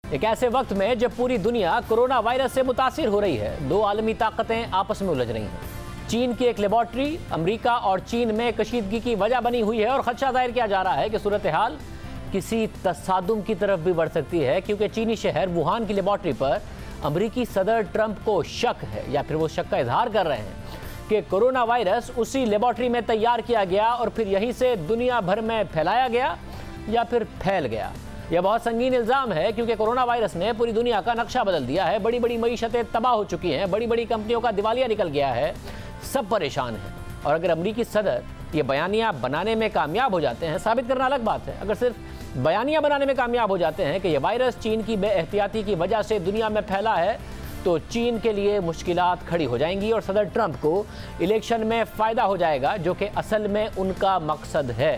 एक ऐसे वक्त में जब पूरी दुनिया कोरोना वायरस से मुतासिर हो रही है, दो आलमी ताकतें आपस में उलझ रही हैं। चीन की एक लेबॉर्ट्री अमेरिका और चीन में कशीदगी की वजह बनी हुई है और खदशा जाहिर किया जा रहा है कि सूरत हाल किसी तसादुम की तरफ भी बढ़ सकती है, क्योंकि चीनी शहर वुहान की लेबॉर्ट्री पर अमेरिकी सदर ट्रंप को शक है, या फिर वो शक का इजहार कर रहे हैं कि कोरोना वायरस उसी लेबॉर्ट्री में तैयार किया गया और फिर यहीं से दुनिया भर में फैलाया गया या फिर फैल गया। यह बहुत संगीन इल्ज़ाम है, क्योंकि कोरोना वायरस ने पूरी दुनिया का नक्शा बदल दिया है। बड़ी बड़ी मईशतें तबाह हो चुकी हैं, बड़ी बड़ी कंपनियों का दिवालिया निकल गया है, सब परेशान हैं। और अगर अमेरिकी सदर ये बयानिया बनाने में कामयाब हो जाते हैं, साबित करना अलग बात है, अगर सिर्फ बयानिया बनाने में कामयाब हो जाते हैं कि यह वायरस चीन की बेएहतियाती की वजह से दुनिया में फैला है, तो चीन के लिए मुश्किलात खड़ी हो जाएंगी और सदर ट्रंप को इलेक्शन में फ़ायदा हो जाएगा, जो कि असल में उनका मकसद है।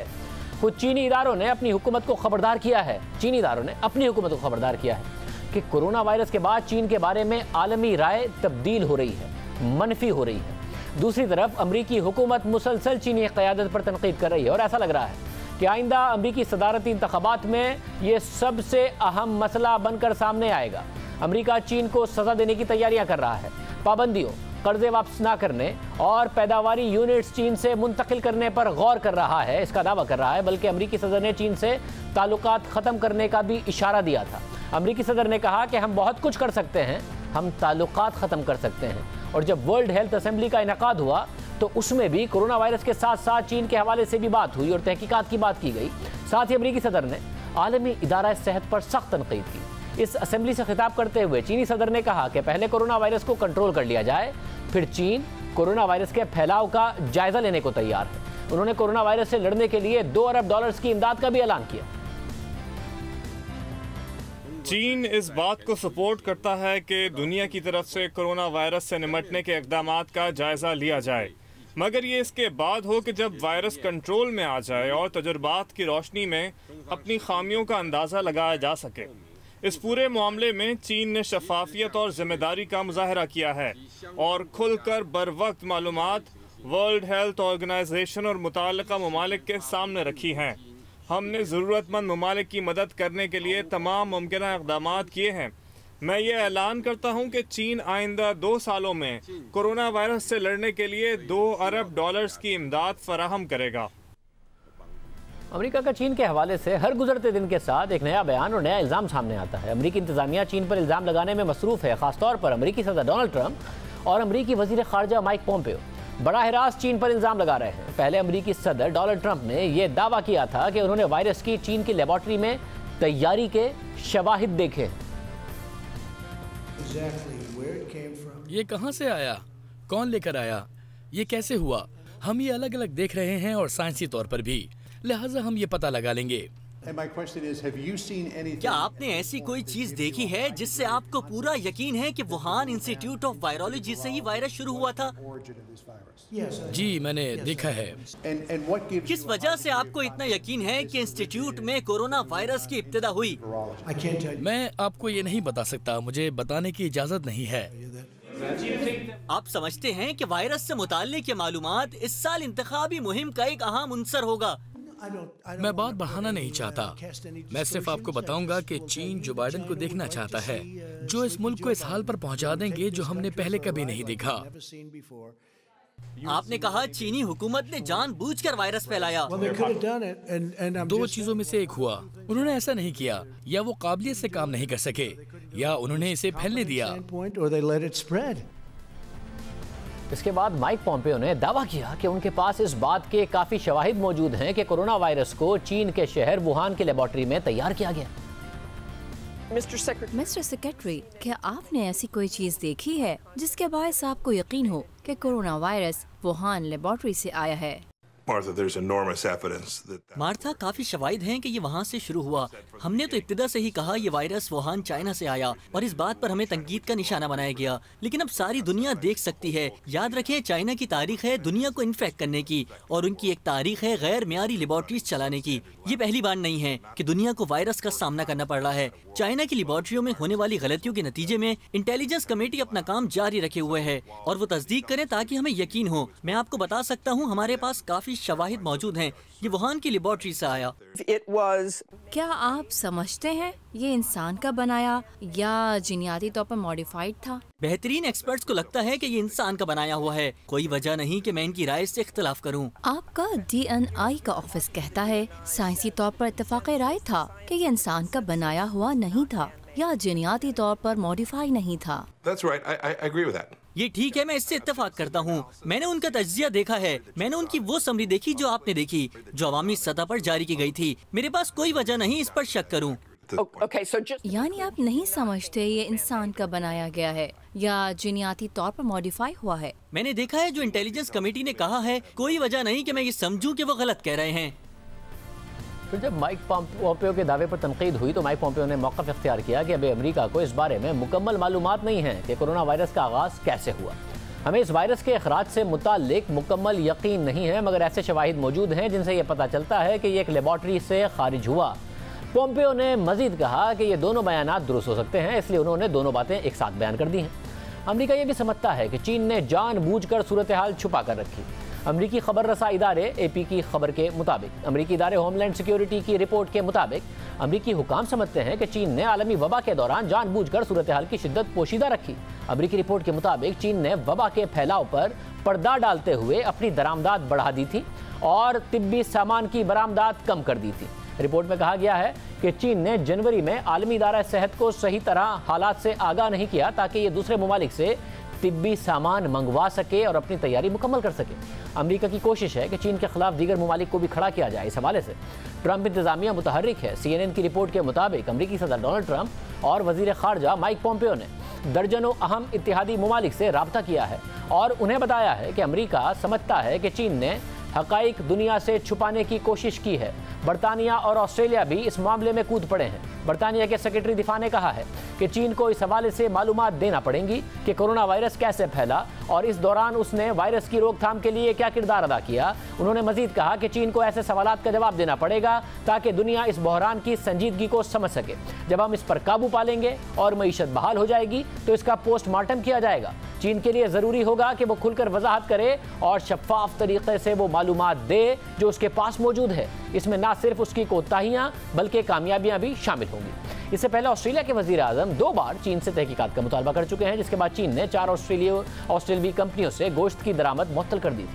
कुछ चीनी इदारों ने अपनी हुकूमत को खबरदार किया है, चीनी इदारों ने अपनी हुकूमत को खबरदार किया है कि कोरोना वायरस के बाद चीन के बारे में आलमी राय तब्दील हो रही है, मनफी हो रही है। दूसरी तरफ अमरीकी हुकूमत मुसलसल चीनी क़यादत पर तनकीद कर रही है और ऐसा लग रहा है कि आइंदा अमरीकी सदारती इंतखाबात में ये सबसे अहम मसला बनकर सामने आएगा। अमरीका चीन को सज़ा देने की तैयारियां कर रहा है, पाबंदियों, कर्जे वापस ना करने और पैदावारी यूनिट्स चीन से मुंतकिल करने पर गौर कर रहा है, इसका दावा कर रहा है। बल्कि अमरीकी सदर ने चीन से ताल्लुकात ख़त्म करने का भी इशारा दिया था। अमरीकी सदर ने कहा कि हम बहुत कुछ कर सकते हैं, हम ताल्लुकात ख़त्म कर सकते हैं। और जब वर्ल्ड हेल्थ असेंबली का इनेकाद हुआ तो उसमें भी कोरोना वायरस के साथ साथ चीन के हवाले से भी बात हुई और तहकीकात की बात की गई। साथ ही अमरीकी सदर ने आलमी इदारा सेहत पर सख्त तनकीद की। इस असेंबली से खिताब करते हुए चीनी सदर ने कहा कि पहले कोरोना वायरस को कंट्रोल कर लिया जाए, फिर चीन कोरोना वायरस के फैलाव का जायजा लेने को तैयार है। उन्होंने कोरोना वायरस से लड़ने के लिए $2 अरब की इमदाद का भी ऐलान किया। चीन इस बात को सपोर्ट करता है कि दुनिया की तरफ से कोरोना वायरस से निपटने के इक़दामात का जायजा लिया जाए, मगर ये इसके बाद हो कि जब वायरस कंट्रोल में आ जाए और तजुर्बात की रोशनी में अपनी खामियों का अंदाज़ा लगाया जा सके। इस पूरे मामले में चीन ने शफाफियत और जिम्मेदारी का मुजाहरा किया है और खुलकर बर वक्त मालूमात वर्ल्ड हेल्थ ऑर्गेनाइजेशन और मुताल्लिका ममालिक के सामने रखी हैं। हमने ज़रूरतमंद ममालिक की मदद करने के लिए तमाम मुमकिन इक़दामात किए हैं। मैं ये ऐलान करता हूँ कि चीन आइंदा 2 सालों में कोरोना वायरस से लड़ने के लिए $2 अरब की इमदाद फराहम करेगा। अमेरिका का चीन के हवाले से हर गुजरते दिन के साथ एक नया बयान और नया इल्ज़ाम सामने आता है। अमेरिकी इंतजामिया चीन पर इल्ज़ाम लगाने में मसरूफ़ है, खासतौर पर अमेरिकी सदर डोनाल्ड ट्रंप और अमेरिकी वज़ीर ख़ारजा माइक पोम्पियो बराह रास्त चीन पर इल्ज़ाम लगा रहे हैं। पहले अमेरिकी सदर डोनाल्ड ट्रंप ने यह दावा किया था कि उन्होंने वायरस की चीन की लेबॉर्ट्री में तैयारी के शवाहिद देखे। ये कहाँ से आया, कौन लेकर आया, ये कैसे हुआ, हम ये अलग अलग देख रहे हैं और साइंसी तौर पर भी, लिहाजा हम ये पता लगा लेंगे। क्या आपने ऐसी कोई चीज देखी है जिससे आपको पूरा यकीन है कि वुहान इंस्टीट्यूट ऑफ वायरोलॉजी से ही वायरस शुरू हुआ था? जी मैंने देखा है। किस वजह से आपको इतना यकीन है कि इंस्टीट्यूट में कोरोना वायरस की इब्तिदा हुई? मैं आपको ये नहीं बता सकता, मुझे बताने की इजाजत नहीं है। आप समझते हैं कि वायरस से मुताल्लिक ये मालूमात इस साल इंतखाबी मुहिम का एक अहम अंसर होगा? मैं बात बढ़ाना नहीं चाहता, मैं सिर्फ आपको बताऊंगा कि चीन जो बाइडेन को देखना चाहता है, जो इस मुल्क को इस हाल पर पहुंचा देंगे जो हमने पहले कभी नहीं देखा। आपने कहा चीनी हुकूमत ने जानबूझकर वायरस फैलाया। 2 चीजों में से एक हुआ, उन्होंने ऐसा नहीं किया, या वो काबिलियत से काम नहीं कर सके, या उन्होंने इसे फैलने दिया। इसके बाद माइक पोम्पियो ने दावा किया कि उनके पास इस बात के काफ़ी शवाहिद मौजूद हैं कि कोरोना वायरस को चीन के शहर वुहान की लेबॉर्ट्री में तैयार किया गया। मिस्टर सेक्रेटरी, क्या आपने ऐसी कोई चीज देखी है जिसके बायस आपको यकीन हो कि कोरोना वायरस वुहान लेबॉर्ट्री से आया है? मार्था, काफी शवाहिद हैं कि ये वहाँ से शुरू हुआ। हमने तो इब्तिदा से ही कहा ये वायरस वुहान चाइना से आया और इस बात पर हमें तंकीद का निशाना बनाया गया, लेकिन अब सारी दुनिया देख सकती है। याद रखें, चाइना की तारीख है दुनिया को इन्फेक्ट करने की और उनकी एक तारीख है गैर मियारी लेबॉर्ट्रीज चलाने की। ये पहली बार नहीं है कि दुनिया को वायरस का सामना करना पड़ रहा है। चाइना की लेबॉर्ट्रियों में होने वाली गलतियों के नतीजे में इंटेलिजेंस कमेटी अपना काम जारी रखे हुए है और वो तस्दीक करें ताकि हमें यकीन हो। मैं आपको बता सकता हूँ हमारे पास काफी शवाहिद मौजूद हैं। ये वुहान की लेबोरेटरी से आया। क्या आप समझते हैं ये इंसान का बनाया या जीनियाती तौर पर मॉडिफाइड था? बेहतरीन एक्सपर्ट्स को लगता है कि ये इंसान का बनाया हुआ है। कोई वजह नहीं कि मैं इनकी राय से इख्तिलाफ करूं। आपका DNI का ऑफिस कहता है साइंसी तौर पर इत्तेफाक राय था कि ये इंसान का बनाया हुआ नहीं था या जीनियाती तौर पर मॉडिफाई नहीं था। That's right. I agree with that. ये ठीक है, मैं इससे इत्तेफाक करता हूँ। मैंने उनका तज्जिया देखा है। मैंने उनकी वो समरी देखी जो आपने देखी, जो अवामी सतह पर जारी की गई थी। मेरे पास कोई वजह नहीं इस पर शक करूँ। यानी आप नहीं समझते ये इंसान का बनाया गया है या जीनियाती तौर पर मॉडिफाई हुआ है? मैंने देखा है जो इंटेलिजेंस कमेटी ने कहा है। कोई वजह नहीं कि मैं ये समझूं कि वो गलत कह रहे हैं। फिर जब माइक पॉम्पियो के दावे पर तनकीद हुई तो माइक पॉम्पियो ने मौक़िफ़ इख्तियार किया कि अभी अमेरिका को इस बारे में मुकम्मल मालूमात नहीं है कि कोरोना वायरस का आगाज़ कैसे हुआ। हमें इस वायरस के अखराज से मुताल्लिक मुकम्मल यकीन नहीं है, मगर ऐसे शवाहिद मौजूद हैं जिनसे ये पता चलता है कि ये एक लेबॉर्ट्री से खारिज हुआ। पॉम्पियो ने मजीद कहा कि ये दोनों बयानात दुरुस्त हो सकते हैं, इसलिए उन्होंने दोनों बातें एक साथ बयान कर दी हैं। अमेरिका ये भी समझता है कि चीन ने जानबूझकर सूरत हाल छुपा कर रखी। अमरीकी खबर रसा इदारे AP की खबर के मुताबिक, अमरीकी इदारे होमलैंड सिक्योरिटी की रिपोर्ट के मुताबिक, अमरीकी हुकाम समझते हैं कि चीन ने आलमी वबा के दौरान जानबूझकर सूरत हाल की शिद्दत पोशीदा रखी। अमरीकी रिपोर्ट के मुताबिक चीन ने वबा के फैलाव पर पर्दा डालते हुए अपनी दरामदात बढ़ा दी थी और तिब्बी सामान की बरामदात कम कर दी थी। रिपोर्ट में कहा गया है कि चीन ने जनवरी में आलमी इदारा सेहत को सही तरह हालात से आगाह नहीं किया ताकि ये दूसरे ममालिक से तिब्बी सामान मंगवा सके और अपनी तैयारी मुकम्मल कर सके। अमेरिका की कोशिश है कि चीन के खिलाफ दीगर ममालिक को भी खड़ा किया जाए। इस हवाले से ट्रंप इंतजामिया मुतहर्रिक है। CNN की रिपोर्ट के मुताबिक अमेरिकी सदर डोनाल्ड ट्रंप और वजीर खारजा माइक पॉम्पियो ने दर्जनों अहम इत्तेहादी ममालिक से राब्ता किया है और उन्हें बताया है कि अमेरिका समझता है कि चीन ने हकाइक दुनिया से छुपाने की कोशिश की है। बरतानिया और ऑस्ट्रेलिया भी इस मामले में कूद पड़े हैं। बरतानिया के सेक्रेटरी दिफा ने कहा है कि चीन को इस हवाले से मालूमात देना पड़ेंगी कि कोरोना वायरस कैसे फैला और इस दौरान उसने वायरस की रोकथाम के लिए क्या किरदार अदा किया। उन्होंने मजीद कहा कि चीन को ऐसे सवालात का जवाब देना पड़ेगा ताकि दुनिया इस बहरान की संजीदगी को समझ सके। जब हम इस पर काबू पा लेंगे और मईशत बहाल हो जाएगी तो इसका पोस्टमार्टम किया जाएगा। चीन के लिए ज़रूरी होगा कि वो खुलकर वजाहत करे और शफाफ तरीके से वो मालूमात दे जो उसके पास मौजूद है। इसमें ना सिर्फ उसकी कोताहियाँ बल्कि कामयाबियाँ भी शामिल होंगी। इससे पहले ऑस्ट्रेलिया के वज़ीर आज़म 2 बार चीन से तहकीकात का मुतालबा कर चुके हैं, जिसके बाद चीन ने 4 ऑस्ट्रेलियावी कंपनियों से गोश्त की दरामद मुअत्तल कर दी थी।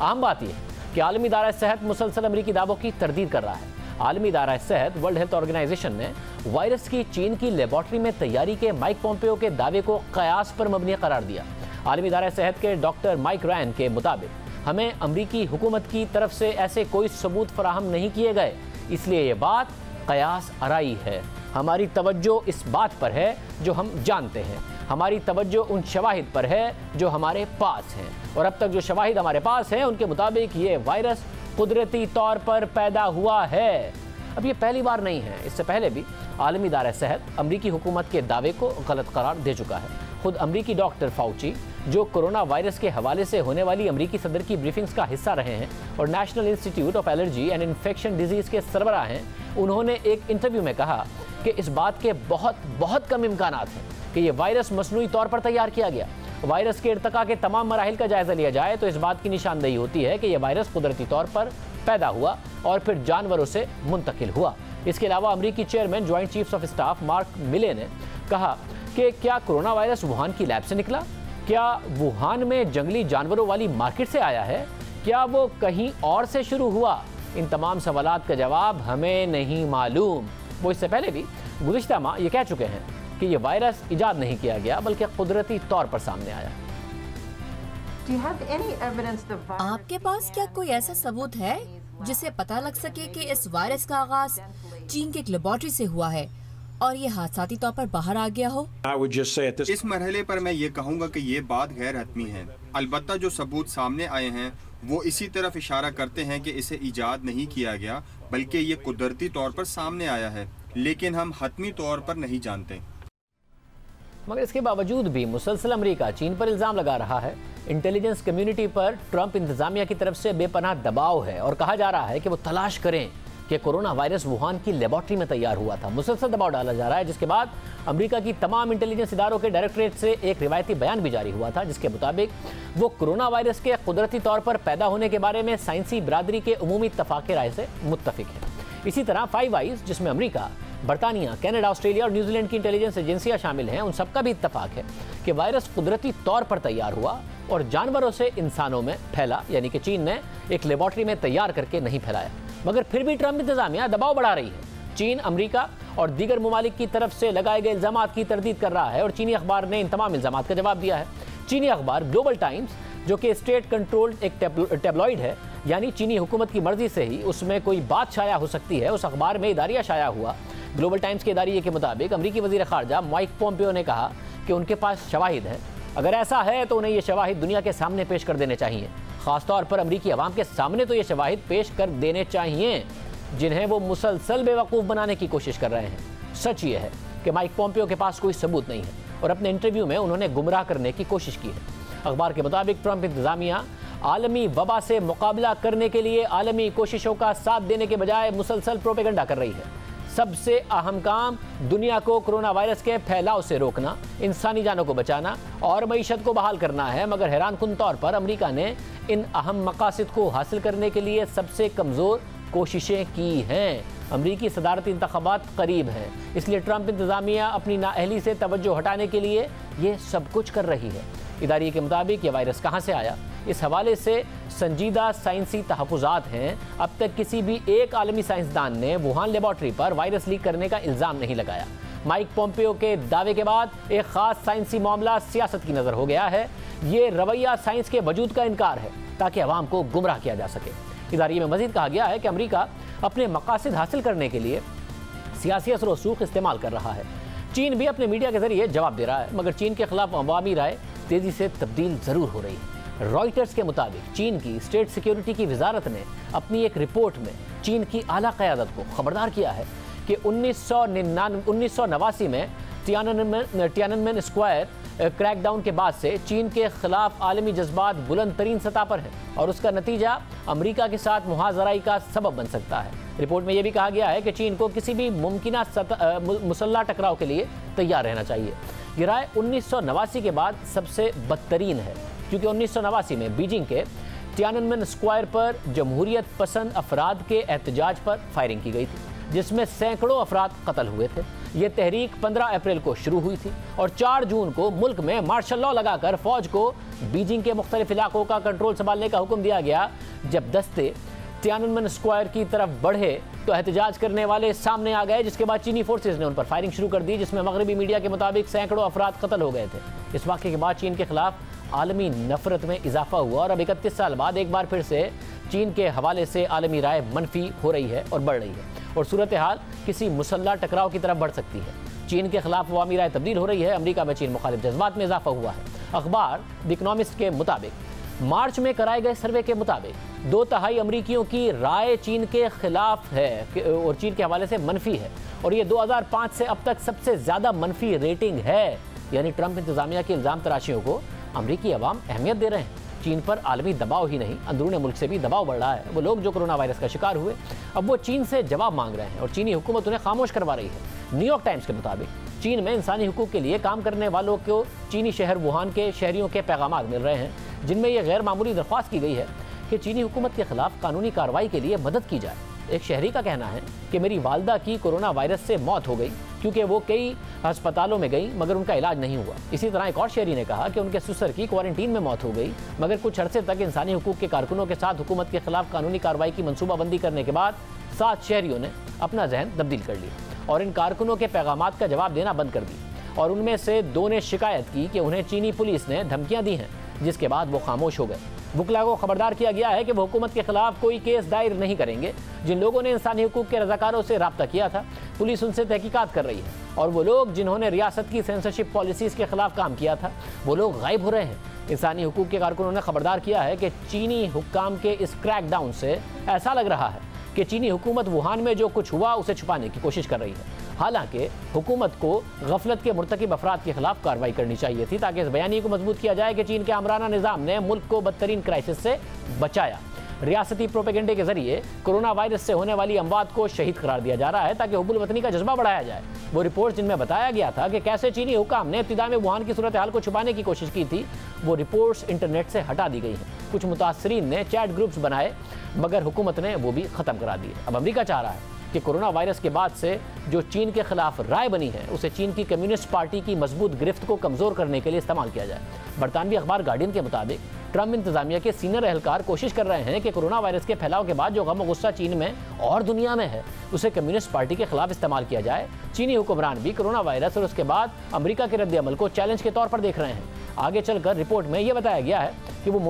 अहम बात यह है कि आलमी इदारा सेहत मुसलसल अमरीकी दावों की तरदीद कर रहा है। आलमी इदारा सेहत वर्ल्ड हेल्थ ऑर्गेनाइजेशन ने वायरस की चीन की लेबॉर्ट्री में तैयारी के माइक पॉम्पियो के दावे को कयास पर मबनी करार दिया। आलमी इदारा सेहत के डॉक्टर माइक रायन के मुताबिक हमें अमरीकी हुकूमत की तरफ से ऐसे कोई सबूत फराहम नहीं किए गए, इसलिए ये बात कयास आराई है। हमारी तवज्जो इस बात पर है जो हम जानते हैं, हमारी तवज्जो उन शवाहिद पर है जो हमारे पास हैं, और अब तक जो शवाहिद हमारे पास हैं उनके मुताबिक ये वायरस कुदरती तौर पर पैदा हुआ है। अब ये पहली बार नहीं है, इससे पहले भी आलमी इदारा सेहत अमरीकी हुकूमत के दावे को गलत करार दे चुका है। खुद अमरीकी डॉक्टर फाउची, जो कोरोना वायरस के हवाले से होने वाली अमरीकी सदर की ब्रीफिंग्स का हिस्सा रहे हैं और national institute of allergy and infection disease के सरबराह हैं, उन्होंने एक इंटरव्यू में कहा कि इस बात के बहुत कम इम्कानात हैं कि ये वायरस मसनूई तौर पर तैयार किया गया। वायरस के इर्तका के तमाम मराहिल का जायज़ा लिया जाए तो इस बात की निशानदेही होती है कि यह वायरस कुदरती तौर पर पैदा हुआ और फिर जानवरों से मुंतकिल हुआ। इसके अलावा अमरीकी chairman joint chiefs of staff mark मिले ने कहा कि क्या कोरोना वायरस वुहान की लैब से निकला? क्या वुहान में जंगली जानवरों वाली मार्केट से आया है? क्या वो कहीं और से शुरू हुआ? इन तमाम सवालात का जवाब हमें नहीं मालूम। वो इससे पहले भी गुज़िश्ता माह ये कह चुके हैं कि ये वायरस इजाद नहीं किया गया बल्कि कुदरती तौर पर सामने आया। आपके पास क्या कोई ऐसा सबूत है जिससे पता लग सके कि इस वायरस का आगाज चीन के एक लेबॉर्ट्री से हुआ है और ये हादसाती तौर पर बाहर आ गया हो? इस मरहले पर मैं ये कहूँगा कि ये बात गैर हतमी है। अलबत्ता जो सबूत सामने आए हैं वो इसी तरफ इशारा करते हैं कि इसे ईजाद नहीं किया गया बल्कि ये कुदरती तौर पर सामने आया है, लेकिन हम हतमी तौर पर नहीं जानते। मगर इसके बावजूद भी मुसलसल अमेरिका चीन पर इल्ज़ाम लगा रहा है। इंटेलिजेंस कम्युनिटी पर ट्रंप इंतजामिया की तरफ से बेपनाह दबाव है और कहा जा रहा है कि वो तलाश करें कि कोरोना वायरस वुहान की लेबोरेटरी में तैयार हुआ था। मुसलसल दबाव डाला जा रहा है, जिसके बाद अमेरिका की तमाम इंटेलिजेंस इदारों के डायरेक्टरेट से एक रिवायती बयान भी जारी हुआ था, जिसके मुताबिक वो कोरोना वायरस के कुदरती तौर पर पैदा होने के बारे में साइंसी बिरादरी के उमूमी इत्तफाक़ राय से मुत्तफिक है। इसी तरह 5 आइज़, जिसमें अमेरिका, बरतानिया, कनाडा, ऑस्ट्रेलिया और न्यूजीलैंड की इंटेलिजेंस एजेंसियां शामिल हैं, उन सबका भी इत्तफाक है कि वायरस कुदरती तौर पर तैयार हुआ और जानवरों से इंसानों में फैला, यानी कि चीन ने एक लेबोरेटरी में तैयार करके नहीं फैलाया। मगर फिर भी ट्रंप इंतजामिया दबाव बढ़ा रही है। चीन, अमेरिका और दीगर ममालिक की तरफ से लगाए गए इल्जामात की तरदीद कर रहा है और चीनी अखबार ने इन तमाम इल्जामात का जवाब दिया है। चीनी अखबार ग्लोबल टाइम्स, जो कि स्टेट कंट्रोल्ड एक टैब्लॉइड है, यानी चीनी हुकूमत की मर्जी से ही उसमें कोई बात शाया हो सकती है, उस अखबार में इदारिया शाया हुआ। ग्लोबल टाइम्स के इदारिये के मुताबिक अमरीकी वज़ीर ख़ारजा माइक पोम्पियो ने कहा कि उनके पास शवाहिद हैं। अगर ऐसा है तो उन्हें ये शवाहिद दुनिया के सामने पेश कर देने चाहिए। ख़ासतौर पर अमरीकी अवाम के सामने तो ये शवाहिद पेश कर देने चाहिए जिन्हें वो मुसलसल बेवकूफ़ बनाने की कोशिश कर रहे हैं। सच ये है कि माइक पोम्पियो के पास कोई सबूत नहीं है और अपने इंटरव्यू में उन्होंने गुमराह करने की कोशिश की है। अखबार के मुताबिक ट्रंप इंतजामिया आलमी वबा से मुकाबला करने के लिए आलमी कोशिशों का साथ देने के बजाय मुसलसल प्रोपेगेंडा कर रही है। सबसे अहम काम दुनिया को कोरोना वायरस के फैलाव से रोकना, इंसानी जानों को बचाना और मईशत को बहाल करना है। मगर हैरानकुन तौर पर अमेरिका ने इन अहम मकासद को हासिल करने के लिए सबसे कमज़ोर कोशिशें की हैं। अमरीकी सदारती इंतखाबात करीब हैं, इसलिए ट्रंप इंतजामिया अपनी नाअहली से तवज्जो हटाने के लिए ये सब कुछ कर रही है। इदारे के मुताबिक ये वायरस कहाँ से आया, इस हवाले से संजीदा साइंसी तहफ़्फ़ुज़ात हैं। अब तक किसी भी एक आलमी साइंसदान ने वुहान लेबॉर्ट्री पर वायरस लीक करने का इल्ज़ाम नहीं लगाया। माइक पोम्पियो के दावे के बाद एक ख़ास साइंसी मामला सियासत की नज़र हो गया है। ये रवैया साइंस के वजूद का इनकार है ताकि अवाम को गुमराह किया जा सके। इदारे में मज़ीद कहा गया है कि अमरीका अपने मकासद हासिल करने के लिए सियासी असर व सूख इस्तेमाल कर रहा है। चीन भी अपने मीडिया के जरिए जवाब दे रहा है, मगर चीन के खिलाफ अवामी राय तेज़ी से तब्दील ज़रूर हो रही है। रॉयटर्स के मुताबिक चीन की स्टेट सिक्योरिटी की वजारत ने अपनी एक रिपोर्ट में चीन की आला क़यादत को खबरदार किया है कि 1989 में तियाननमेन स्क्वायर क्रैकडाउन के बाद से चीन के खिलाफ आलमी जज्बात बुलंद तरीन सतह पर है और उसका नतीजा अमेरिका के साथ मुहाजराई का सबब बन सकता है। रिपोर्ट में यह भी कहा गया है कि चीन को किसी भी मुमकिना मुसल्ला टकराव के लिए तैयार रहना चाहिए। ये राय 1989 के बाद सबसे बदतरीन है, क्योंकि 1989 में बीजिंग के तियाननमेन स्क्वायर पर जमहूरियत पसंद अफराद के एहतजाज पर फायरिंग की गई थी, जिसमें सैकड़ों अफराद कत्ल हुए थे। ये तहरीक 15 अप्रैल को शुरू हुई थी और 4 जून को मुल्क में मार्शल लॉ लगाकर फौज को बीजिंग के मुख्तलिफ इलाकों का कंट्रोल संभालने का हुक्म दिया गया। जब दस्ते तियाननमेन स्क्वायर की तरफ बढ़े तो एहतजाज करने वाले सामने आ गए, जिसके बाद चीनी फोर्सेज ने उन पर फायरिंग शुरू कर दी, जिसमें मगरबी मीडिया के मुताबिक सैकड़ों अफराद कत्ल हो गए थे। इस वाक़े के बाद चीन के खिलाफ आलमी नफरत में इजाफा हुआ और अब 31 साल बाद एक बार फिर से चीन के हवाले से आलमी राय मनफी हो रही है और बढ़ रही है और सूरत हाल किसी मुसल्ला टकराव की तरफ बढ़ सकती है। चीन के खिलाफ अवामी राय तब्दील हो रही है। अमेरिका में चीन मुखालिफ जज्बात में इजाफा हुआ है। अखबार द इकोनॉमिस्ट के मुताबिक मार्च में कराए गए सर्वे के मुताबिक 2/3 अमरीकियों की राय चीन के खिलाफ है और चीन के हवाले से मनफी है और ये 2005 से अब तक सबसे ज़्यादा मनफी रेटिंग है। यानी ट्रंप इंतजामिया की इल्ज़ाम तराशियों को अमरीकी अवाम अहमियत दे रहे हैं। चीन पर आलमी दबाव ही नहीं, अंदरूनी मुल्क से भी दबाव बढ़ रहा है। वो लोग जो कोरोना वायरस का शिकार हुए अब वो चीन से जवाब मांग रहे हैं और चीनी हुकूमत उन्हें खामोश करवा रही है। न्यूयॉर्क टाइम्स के मुताबिक चीन में इंसानी हुकूक के लिए काम करने वालों को चीनी शहर वुहान के शहरियों के पैगाम मिल रहे हैं, जिनमें यह गैर मामूली दरख्वास्त की गई है कि चीनी हुकूमत के खिलाफ कानूनी कार्रवाई के लिए मदद की जाए। एक शहरी का कहना है कि मेरी वालदा की कोरोना वायरस से मौत हो गई क्योंकि वो कई अस्पतालों में गई मगर उनका इलाज नहीं हुआ। इसी तरह एक और शहरी ने कहा कि उनके ससुर की क्वारंटीन में मौत हो गई मगर कुछ अरसे तक इंसानी हुकूक के कारकुनों के साथ हुकूमत के खिलाफ कानूनी कार्रवाई की मनसूबाबंदी करने के बाद 7 शहरियों ने अपना जहन तब्दील कर लिया और इन कारकुनों के पैगामात का जवाब देना बंद कर दिया और उनमें से 2 ने शिकायत की कि उन्हें चीनी पुलिस ने धमकियां दी हैं, जिसके बाद वो खामोश हो गए। वुकला को खबरदार किया गया है कि वो हुकूमत के खिलाफ कोई केस दायर नहीं करेंगे। जिन लोगों ने इंसानी हुकूक के रजाकारों से रब्ता किया था, पुलिस उनसे तहकीकात कर रही है और वो लोग जिन्होंने रियासत की सेंसरशिप पॉलिसीज़ के खिलाफ काम किया था वो लोग गायब हो रहे हैं। इंसानी हुकूक के कारकुनों ने खबरदार किया है कि चीनी हुक्काम के इस क्रैकडाउन से ऐसा लग रहा है कि चीनी हुकूमत वुहान में जो कुछ हुआ उसे छुपाने की कोशिश कर रही है। हालांकि हुकूमत को गफलत के मुर्तकिब अफराद के खिलाफ कार्रवाई करनी चाहिए थी ताकि इस बयानी को मजबूत किया जाए कि चीन के आमराना निज़ाम ने मुल्क को बदतरीन क्राइसिस से बचाया। रियासती प्रोपेगेंडे के जरिए कोरोना वायरस से होने वाली अमवात को शहीद करार दिया जा रहा है ताकि हुब्बुल वतनी का जज्बा बढ़ाया जाए। वो रिपोर्ट जिनमें बताया गया था कि कैसे चीनी हुकाम ने इब्तिदा में वुहान की सूरत हाल को छुपाने की कोशिश की थी, वो रिपोर्ट्स इंटरनेट से हटा दी गई हैं। कुछ मुतासरीन ने चैट ग्रुप्स बनाए मगर हुकूमत ने वो भी ख़त्म करा दिए। अब अमेरिका चाह रहा है कि कोरोना वायरस के बाद से जो चीन के खिलाफ राय बनी है उसे चीन की कम्युनिस्ट पार्टी की मजबूत गिरफ्त को कमज़ोर करने के लिए इस्तेमाल किया जाए। बरतानवी अखबार गार्डियन के मुताबिक ट्रम्प इंतजामिया के सीनियर एहलकार कोशिश कर रहे हैं कि कोरोना वायरस के फैलाव के बाद जो गम और गुस्सा चीन में और दुनिया में है उसे कम्युनिस्ट पार्टी के खिलाफ इस्तेमाल किया जाए। चीनी हुक्मरान भी कोरोना वायरस और उसके बाद अमेरिका के रद्द अमल को चैलेंज के तौर पर देख रहे हैं। आगे चलकर रिपोर्ट में यह बताया गया है कि वो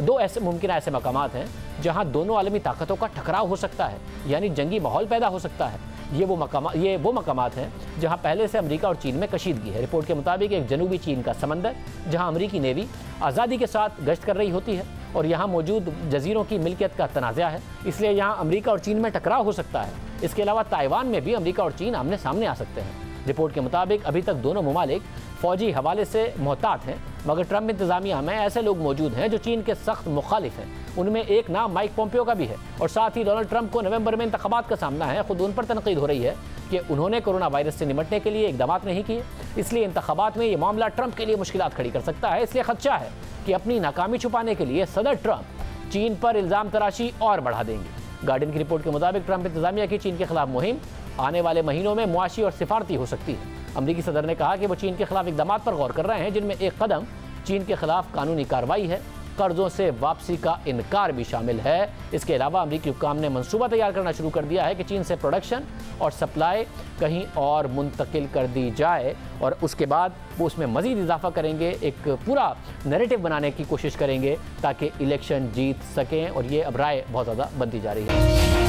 दो ऐसे मुमकिन मकामात हैं जहां दोनों आलमी ताकतों का टकराव हो सकता है, यानी जंगी माहौल पैदा हो सकता है। ये वो मकामात हैं जहां पहले से अमेरिका और चीन में कशीदगी है। रिपोर्ट के मुताबिक एक जनूबी चीन का समंदर जहां अमेरिकी नेवी आज़ादी के साथ गश्त कर रही होती है और यहाँ मौजूद जजीरों की मिल्कियत का तनाज़ा है, इसलिए यहाँ अमेरिका और चीन में टकराव हो सकता है। इसके अलावा ताइवान में भी अमेरिका और चीन आमने सामने आ सकते हैं। रिपोर्ट के मुताबिक अभी तक दोनों ममालिक फौजी हवाले से मोहतात हैं, मगर ट्रम्प इंतजामिया में ऐसे लोग मौजूद हैं जो चीन के सख्त मुखालिफ हैं। उनमें एक नाम माइक पोम्पियो का भी है और साथ ही डोनाल्ड ट्रंप को नवंबर में इंतखाबात का सामना है। खुद उन पर तनकीद हो रही है कि उन्होंने कोरोना वायरस से निपटने के लिए इकदाम नहीं किए, इसलिए इंतखाबात में ये मामला ट्रंप के लिए मुश्किलात खड़ी कर सकता है। इसलिए खदशा है कि अपनी नाकामी छुपाने के लिए सदर ट्रंप चीन पर इल्ज़ाम तराशी और बढ़ा देंगे। गार्डियन की रिपोर्ट के मुताबिक ट्रंप इंतजामिया की चीन के खिलाफ मुहिम आने वाले महीनों में मुआशी और सिफारती हो सकती है। अमरीकी सदर ने कहा कि वो चीन के खिलाफ इकदाम पर गौर कर रहे हैं, जिनमें एक कदम चीन के खिलाफ कानूनी कार्रवाई है, कर्जों से वापसी का इनकार भी शामिल है। इसके अलावा अमरीकी हुक्काम ने मंसूबा तैयार करना शुरू कर दिया है कि चीन से प्रोडक्शन और सप्लाई कहीं और मुंतकिल कर दी जाए और उसके बाद वो उसमें मज़ीद इजाफा करेंगे, एक पूरा नैरेटिव बनाने की कोशिश करेंगे ताकि इलेक्शन जीत सकें। और ये अब राय बहुत ज़्यादा बनती जा रही है।